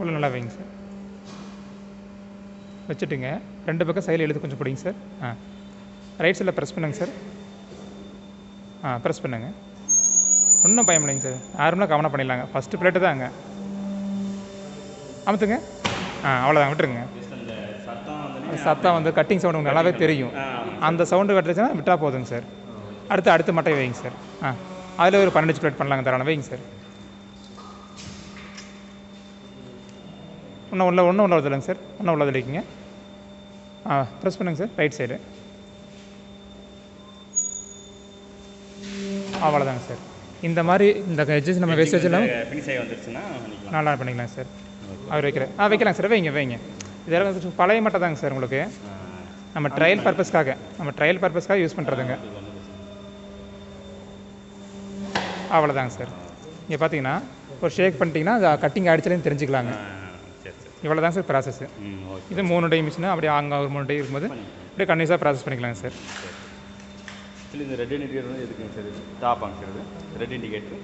உள்ள நல்லா வைங்க சார். வச்சுட்டுங்க 2 பக்கம் சைடில் இழுத்து கொஞ்சம் பிடிங்க சார். ரைட் சைடில் ப்ரெஸ் பண்ணுங்கள் சார். ப்ரெஸ் பண்ணுங்கள். ஒன்றும் பயம் இல்லைங்க சார். நார்மலாக கவனம் பண்ணிடலாங்க. ஃபஸ்ட்டு பிளேட்டு தாங்க. அமுத்துங்க. அவ்வளோதான், விட்டுருங்க. சத்தம் வந்து கட்டிங் சவுண்டு உங்களுக்கு நல்லாவே தெரியும். அந்த சவுண்டு கட்டுச்சுன்னா விட்டால் போதுங்க சார். அடுத்து மட்டை வைங்க சார். அதில் ஒரு 12 பிளேட் பண்ணலாங்க தரணும். வைங்க சார். ஒன்றும் உள்ள இல்லைங்க சார். ஒன்றும் உள்ளது இல்லைங்க. ப்ரெஸ் பண்ணுங்க சார். Right side. அவ்வளோதாங்க சார். இந்த மாதிரி இந்த எட்ஜஸ் நம்ம வேஸ்டேஜ் எல்லாம் நல்லா பண்ணிக்கலாம் சார். அவர் வைக்கலாம் சார். வைங்க. இதெல்லாம் கொஞ்சம் பழைய மட்டை தாங்க சார். உங்களுக்கு நம்ம ட்ரையல் பர்பஸ்க்காக யூஸ் பண்ணுறதுங்க. அவ்வளோதாங்க சார். இங்கே பார்த்தீங்கன்னா ஒரு ஷேக் பண்ணிட்டீங்கன்னா அது கட்டிங் ஆகிடுச்சுன்னு தெரிஞ்சுக்கலாங்க. இவ்வளோ தான் சார் ப்ராசஸ்ஸு. இது 3 டை மிஷினு. அப்படியே அங்கே ஒரு 3 டை இருக்கும்போது அப்படியே கன்யூஸாக ப்ராசஸ் பண்ணிக்கலாங்க சார். இந்த ரெட் இண்டிகேட்டர் வந்து எதுக்குங்க சார்? டாப்பாங்க சார் இது ரெட் இண்டிகேட்டர்.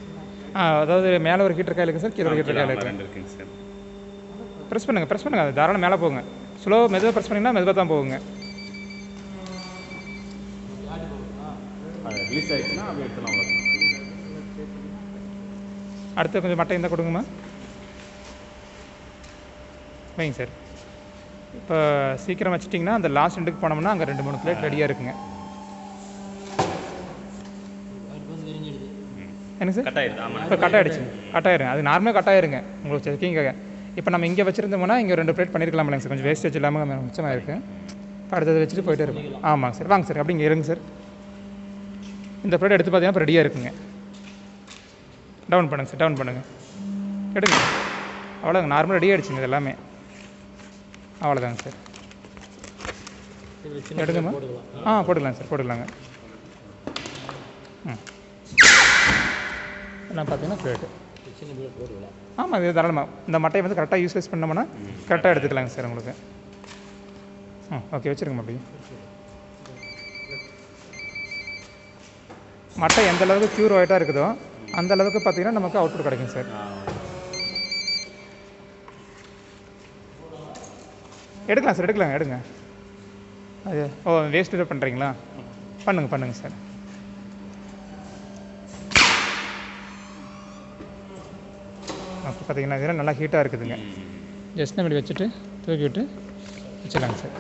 அதாவது மேலே ஒரு ஹீட்டர் காயில் இருக்குது சார், கீழே ஒரு ஹீட்டர் காயில் இருக்குங்க சார். ப்ரெஸ் பண்ணுங்கள். அது தாராளம் மேலே போகுங்க. மெதுவாக ப்ரெஸ் பண்ணிங்கன்னா மெதுவாக தான் போகுங்க. ரிலீஸ் ஆகிடுச்சுன்னா அப்படியே எடுத்துலாம். அடுத்து கொஞ்சம் மட்டை இருந்தால் கொடுங்கம்மா. வைங்க சார். இப்போ சீக்கிரம் வச்சுட்டிங்கன்னா அந்த லாஸ்ட் எண்டுக்கு போனோம்னா அங்கே 2-3 பிளேட் ரெடியாக இருக்குங்க. என்ன சார்? இப்போ கட் ஆகிடுங்க. அது நார்மலாக கட் ஆகிருங்க உங்களுக்கு செக்கிங்காக. இப்போ நம்ம இங்கே வச்சுருந்தோம்னா இங்கே 2 பிளேட் பண்ணியிருக்கலாம் இல்லைங்க சார். கொஞ்சம் வேஸ்டேஜ் இல்லாமல் மிச்சமாக இருக்குது. இப்போ அடுத்தது வச்சுட்டு போயிட்டே இருக்கும். ஆமாங்க சார். வாங்க சார். அப்படி இங்கே இருங்க சார். இந்த பிளேட் எடுத்து பார்த்தீங்கன்னா இப்போ ரெடியாக இருக்குங்க. டவுன் பண்ணுங்கள் சார். எடுங்க. அவ்வளோதாங்க. நார்மலாக ரெடி ஆகிடுச்சுங்க இது எல்லாமே. அவ்வளோதாங்க சார். எடுங்கம்மா. போட்டுக்கலாம் சார். போட்டுக்கலாங்க. நான் பார்த்தீங்கன்னா பிளேட்டு ஆமாம். இது தாராளமாக இந்த மட்டையை வந்து கரெக்டாக யூஸ் பண்ணோம்னா கரெக்டாக எடுத்துக்கலாங்க சார் உங்களுக்கு. ஓகே, வச்சுருங்கம்மா. அப்படி மட்டை எந்த அளவுக்கு ப்யூர் ஒயிட்டாக இருக்குதோ அந்த அளவுக்கு பார்த்தீங்கன்னா நமக்கு அவுட்புட் கிடைக்கும் சார். எடுக்கலாம் சார். எடுங்க. அது வேஸ்ட்டு பண்ணுறீங்களா? பண்ணுங்க சார். அப்போ பார்த்தீங்கன்னா இதெல்லாம் நல்லா ஹீட்டாக இருக்குதுங்க. ஜஸ்ட் நம்ம இப்படி வச்சுட்டு தூக்கி விட்டு வச்சிடலாங்க சார்.